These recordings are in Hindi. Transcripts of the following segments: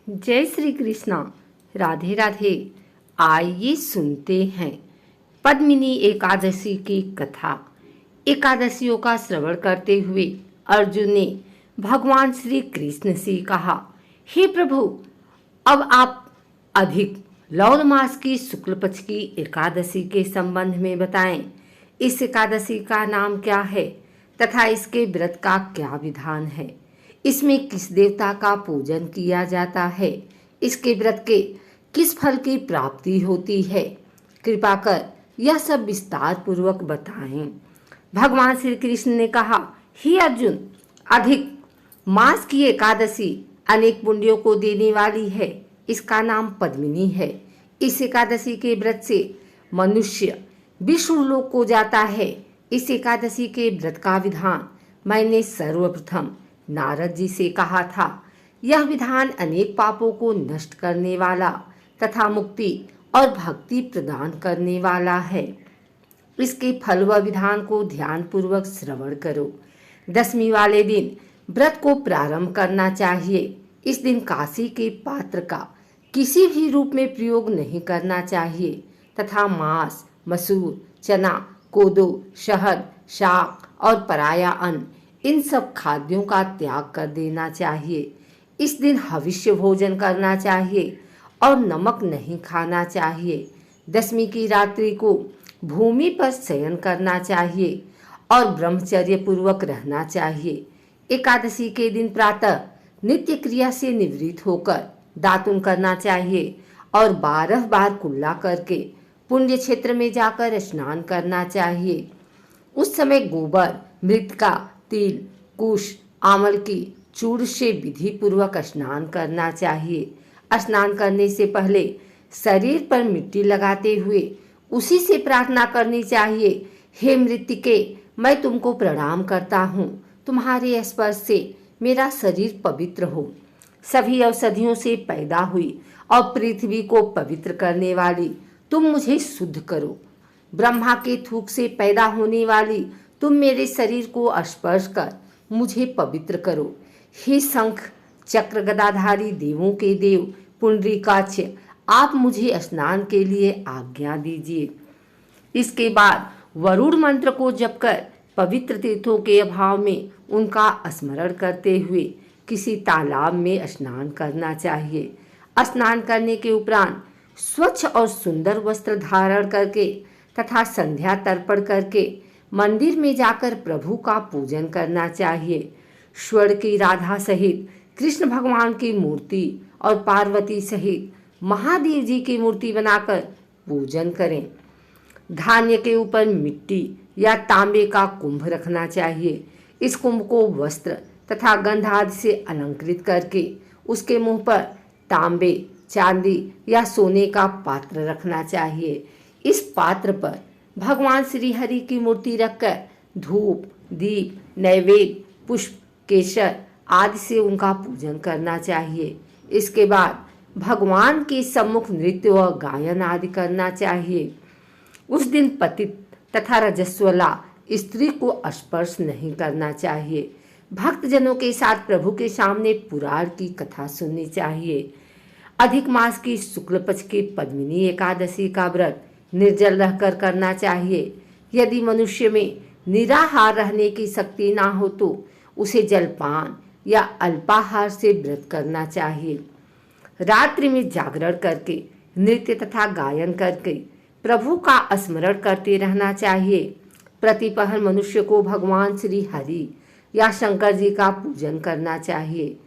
जय श्री कृष्णा। राधे राधे। आइए सुनते हैं पद्मिनी एकादशी की कथा। एकादशियों का श्रवण करते हुए अर्जुन ने भगवान श्री कृष्ण से कहा, हे प्रभु, अब आप अधिक लौल मास की शुक्ल पक्ष की एकादशी के संबंध में बताएं। इस एकादशी का नाम क्या है तथा इसके व्रत का क्या विधान है? इसमें किस देवता का पूजन किया जाता है? इसके व्रत के किस फल की प्राप्ति होती है? कृपा कर यह सब विस्तार पूर्वक बताएं। भगवान श्री कृष्ण ने कहा, हे अर्जुन, अधिक मास की एकादशी अनेक पुण्यों को देने वाली है। इसका नाम पद्मिनी है। इस एकादशी के व्रत से मनुष्य विष्णु लोक को जाता है। इस एकादशी के व्रत का विधान मैंने सर्वप्रथम नारद जी से कहा था। यह विधान अनेक पापों को नष्ट करने वाला तथा मुक्ति और भक्ति प्रदान करने वाला है। इसके फल व विधान को ध्यान पूर्वक श्रवण करो। दशमी वाले दिन व्रत को प्रारंभ करना चाहिए। इस दिन काशी के पात्र का किसी भी रूप में प्रयोग नहीं करना चाहिए तथा मांस, मसूर, चना, कोदो, शहद, शाक और पराया अन्न, इन सब खाद्यों का त्याग कर देना चाहिए। इस दिन हविष्य भोजन करना चाहिए और नमक नहीं खाना चाहिए। दशमी की रात्रि को भूमि पर शयन करना चाहिए और ब्रह्मचर्य पूर्वक रहना चाहिए। एकादशी के दिन प्रातः नित्य क्रिया से निवृत्त होकर दातुन करना चाहिए और 12 बार कुल्ला करके पुण्य क्षेत्र में जाकर स्नान करना चाहिए। उस समय गोबर, मृतिका, तिल, कुश, आमल की चूर्ण से विधि पूर्वक स्नान करना चाहिए। स्नान करने से पहले शरीर पर मिट्टी लगाते हुए उसी से प्रार्थना करनी चाहिए, हे मृतिके, मैं तुमको प्रणाम करता हूँ। तुम्हारे स्पर्श से मेरा शरीर पवित्र हो। सभी औषधियों से पैदा हुई और पृथ्वी को पवित्र करने वाली तुम मुझे शुद्ध करो। ब्रह्मा के थूक से पैदा होने वाली तुम मेरे शरीर को स्पर्श कर मुझे पवित्र करो। हे शंख चक्र गदाधारी देवों के देव पुंडरीकाक्ष, आप मुझे स्नान के लिए आज्ञा दीजिए। इसके बाद वरुण मंत्र को जपकर पवित्र तीर्थों के अभाव में उनका स्मरण करते हुए किसी तालाब में स्नान करना चाहिए। स्नान करने के उपरांत स्वच्छ और सुंदर वस्त्र धारण करके तथा संध्या तर्पण करके मंदिर में जाकर प्रभु का पूजन करना चाहिए। स्वर्ण की राधा सहित कृष्ण भगवान की मूर्ति और पार्वती सहित महादेव जी की मूर्ति बनाकर पूजन करें। धान्य के ऊपर मिट्टी या तांबे का कुंभ रखना चाहिए। इस कुंभ को वस्त्र तथा गंध आदि से अलंकृत करके उसके मुंह पर तांबे, चांदी या सोने का पात्र रखना चाहिए। इस पात्र पर भगवान श्री हरि की मूर्ति रखकर धूप, दीप, नैवेद्य, पुष्प, केसर आदि से उनका पूजन करना चाहिए। इसके बाद भगवान के सम्मुख नृत्य व गायन आदि करना चाहिए। उस दिन पतित तथा रजस्वला स्त्री को स्पर्श नहीं करना चाहिए। भक्तजनों के साथ प्रभु के सामने पुराण की कथा सुननी चाहिए। अधिक मास की शुक्ल पक्ष की पद्मिनी एकादशी का व्रत निर्जल रहकर करना चाहिए। यदि मनुष्य में निराहार रहने की शक्ति ना हो तो उसे जलपान या अल्पाहार से व्रत करना चाहिए। रात्रि में जागरण करके नृत्य तथा गायन करके प्रभु का स्मरण करते रहना चाहिए। प्रतिपहर मनुष्य को भगवान श्री हरि या शंकर जी का पूजन करना चाहिए।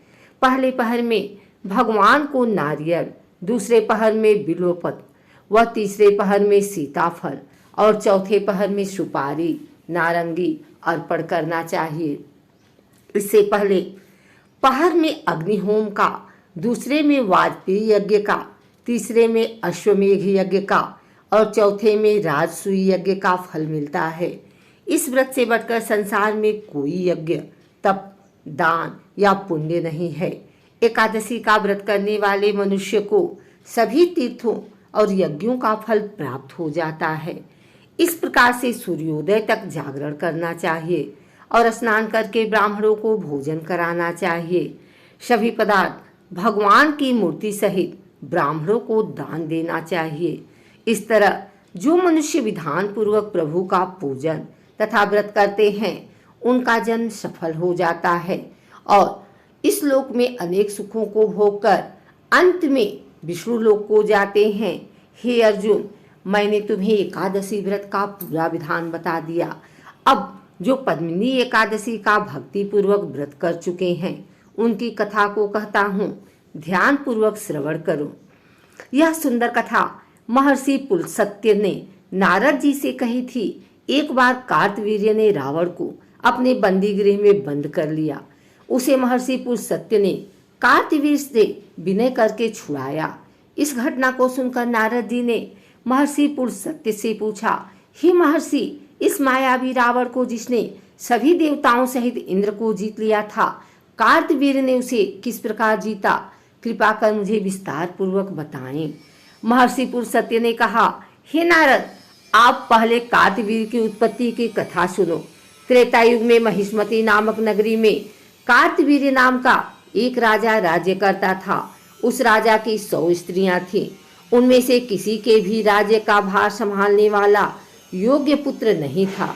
पहले पहर में भगवान को नारियल, दूसरे पहर में बिल्वपत्र व तीसरे पहर में सीताफल और चौथे पहर में सुपारी, नारंगी अर्पण करना चाहिए। इससे पहले पहर में अग्निहोम का, दूसरे में वाजपेयी यज्ञ का, तीसरे में अश्वमेघ यज्ञ का और चौथे में राजसूय यज्ञ का फल मिलता है। इस व्रत से बढ़कर संसार में कोई यज्ञ, तप, दान या पुण्य नहीं है। एकादशी का व्रत करने वाले मनुष्य को सभी तीर्थों और यज्ञों का फल प्राप्त हो जाता है। इस प्रकार से सूर्योदय तक जागरण करना चाहिए और स्नान करके ब्राह्मणों को भोजन कराना चाहिए। सभी पदार्थ भगवान की मूर्ति सहित ब्राह्मणों को दान देना चाहिए। इस तरह जो मनुष्य विधान पूर्वक प्रभु का पूजन तथा व्रत करते हैं उनका जन्म सफल हो जाता है और इस लोक में अनेक सुखों को भोग कर अंत में विष्णु लोक को जाते हैं। हे अर्जुन, मैंने तुम्हें एकादशी व्रत का पूरा विधान बता दिया। अब जो पद्मिनी एकादशी का भक्ति पूर्वक व्रत कर चुके हैं उनकी कथा को कहता हूँ, ध्यान पूर्वक श्रवण करो। यह सुंदर कथा महर्षि पुलस्त्य ने नारद जी से कही थी। एक बार कार्तवीर्य ने रावण को अपने बंदी गृह में बंद कर लिया। उसे महर्षि पुलस्त्य ने कार्तवीर्य से विनय करके छुड़ाया। इस घटना को सुनकर नारद जी ने महर्षि पुलस्त्य से पूछा, हे महर्षि, इस मायावी रावण को जिसने सभी देवताओं सहित इंद्र को जीत लिया था, कार्तवीर्य ने उसे किस प्रकार जीता? कृपा कर मुझे विस्तार पूर्वक बताएं। महर्षि पुलस्त्य ने कहा, हे नारद, आप पहले कार्तवीर्य की उत्पत्ति की कथा सुनो। त्रेता युग में महिष्मती नामक नगरी में कार्तवीर्य नाम का एक राजा राज्य करता था। उस राजा की 100 स्त्रियां थीं। उनमें से किसी के भी राज्य का भार संभालने वाला योग्य पुत्र नहीं था।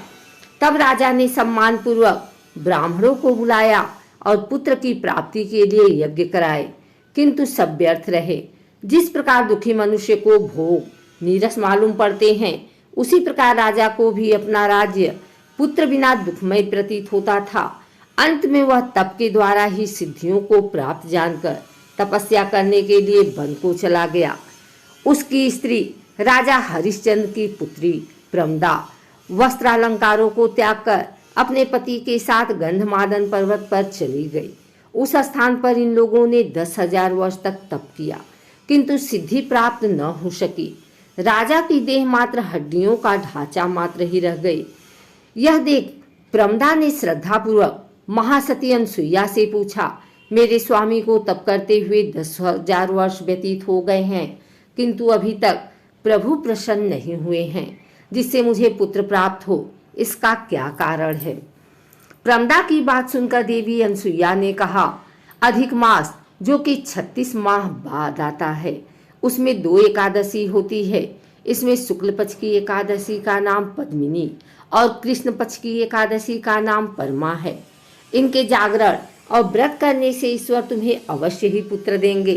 तब राजा ने सम्मान पूर्वक ब्राह्मणों को बुलाया और पुत्र की प्राप्ति के लिए यज्ञ कराए, किंतु सब व्यर्थ रहे। जिस प्रकार दुखी मनुष्य को भोग नीरस मालूम पड़ते हैं, उसी प्रकार राजा को भी अपना राज्य पुत्र बिना दुखमय प्रतीत होता था। अंत में वह तप के द्वारा ही सिद्धियों को प्राप्त जानकर तपस्या करने के लिए वन को चला गया। उसकी स्त्री राजा हरिश्चंद्र की पुत्री प्रमदा वस्त्रालंकारों को त्याग कर अपने पति के साथ गंधमादन पर्वत पर चली गई। उस स्थान पर इन लोगों ने 10,000 वर्ष तक तप किया, किंतु सिद्धि प्राप्त न हो सकी। राजा की देह मात्र हड्डियों का ढांचा मात्र ही रह गई। यह देख प्रमदा ने श्रद्धापूर्वक महासती अनसुईया से पूछा, मेरे स्वामी को तप करते हुए 10,000 वर्ष व्यतीत हो गए हैं, किंतु अभी तक प्रभु प्रसन्न नहीं हुए हैं, जिससे मुझे पुत्र प्राप्त हो। इसका क्या कारण है? प्रमदा की बात सुनकर देवी अनसुईया ने कहा, अधिक मास जो कि 36 माह बाद आता है, उसमें 2 एकादशी होती है। इसमें शुक्ल पक्ष की एकादशी का नाम पद्मिनी और कृष्ण पक्ष की एकादशी का नाम परमा है। इनके जागरण और व्रत करने से ईश्वर तुम्हें अवश्य ही पुत्र देंगे।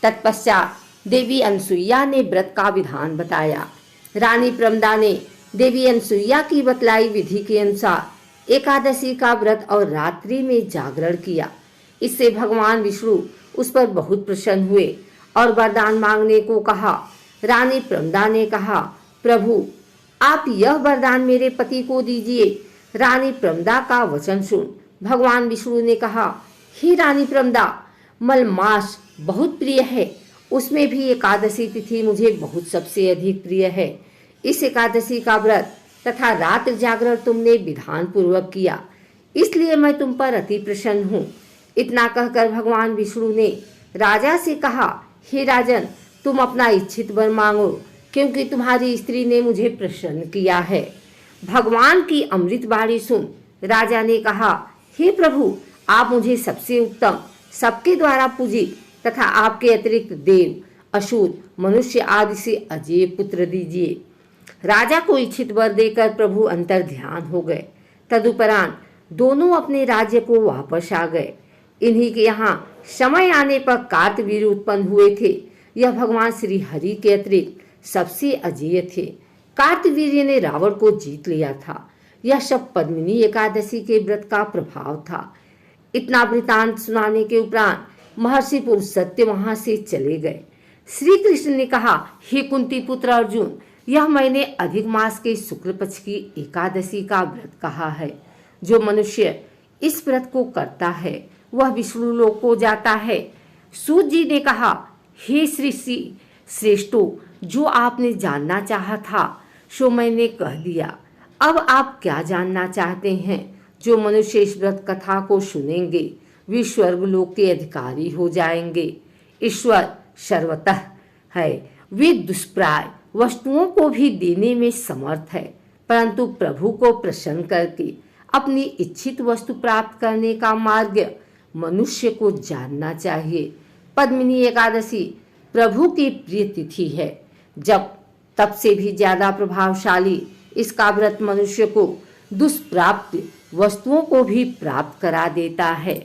तत्पश्चात देवी अनसुईया ने व्रत का विधान बताया। रानी प्रमदा ने देवी अनसुईया की बतलाई विधि के अनुसार एकादशी का व्रत और रात्रि में जागरण किया। इससे भगवान विष्णु उस पर बहुत प्रसन्न हुए और वरदान मांगने को कहा। रानी प्रमदा ने कहा, प्रभु आप यह वरदान मेरे पति को दीजिए। रानी प्रमदा का वचन सुन भगवान विष्णु ने कहा, हे रानी प्रमदा, मलमास बहुत प्रिय है, उसमें भी एकादशी तिथि मुझे बहुत सबसे अधिक प्रिय है। इस एकादशी का व्रत तथा रात्रि जागरण तुमने विधान पूर्वक किया, इसलिए मैं तुम पर अति प्रसन्न हूँ। इतना कहकर भगवान विष्णु ने राजा से कहा, हे राजन, तुम अपना इच्छित वर मांगो, क्योंकि तुम्हारी स्त्री ने मुझे प्रसन्न किया है। भगवान की अमृत वाणी सुन राजा ने कहा, हे प्रभु, आप मुझे सबसे उत्तम, सबके द्वारा पूजित तथा आपके अतिरिक्त देव, असुर, मनुष्य आदि से अजेय पुत्र दीजिए। राजा को इच्छित वर देकर प्रभु अंतर ध्यान हो गए। तदुपरांत दोनों अपने राज्य को वापस आ गए। इन्हीं के यहाँ समय आने पर कार्तवीर्य उत्पन्न हुए थे। यह भगवान श्री हरि के अतिरिक्त सबसे अजेय थे। कार्तवीर्य ने रावण को जीत लिया था। यह सब पद्मिनी एकादशी के व्रत का प्रभाव था। इतना वृतांत सुनाने के उपरांत महर्षि पुलस्त्य वहां से चले गए। श्री कृष्ण ने कहा, हे कुंती पुत्र अर्जुन, यह मैंने अधिक मास के शुक्ल पक्ष की एकादशी का व्रत कहा है। जो मनुष्य इस व्रत को करता है वह विष्णु लोक को जाता है। सूत जी ने कहा, हे श्री श्रेष्ठो, जो आपने जानना चाहा था सो मैंने कह दिया। अब आप क्या जानना चाहते हैं? जो मनुष्य इस व्रत कथा को सुनेंगे वे स्वर्ग लोक के अधिकारी हो जाएंगे। ईश्वर सर्वतः है, वे दुष्प्राय वस्तुओं को भी देने में समर्थ है, परंतु प्रभु को प्रसन्न करके अपनी इच्छित वस्तु प्राप्त करने का मार्ग मनुष्य को जानना चाहिए। पद्मिनी एकादशी प्रभु की प्रिय तिथि है, जब तप से भी ज्यादा प्रभावशाली इसका व्रत मनुष्य को दुष्प्राप्त वस्तुओं को भी प्राप्त करा देता है।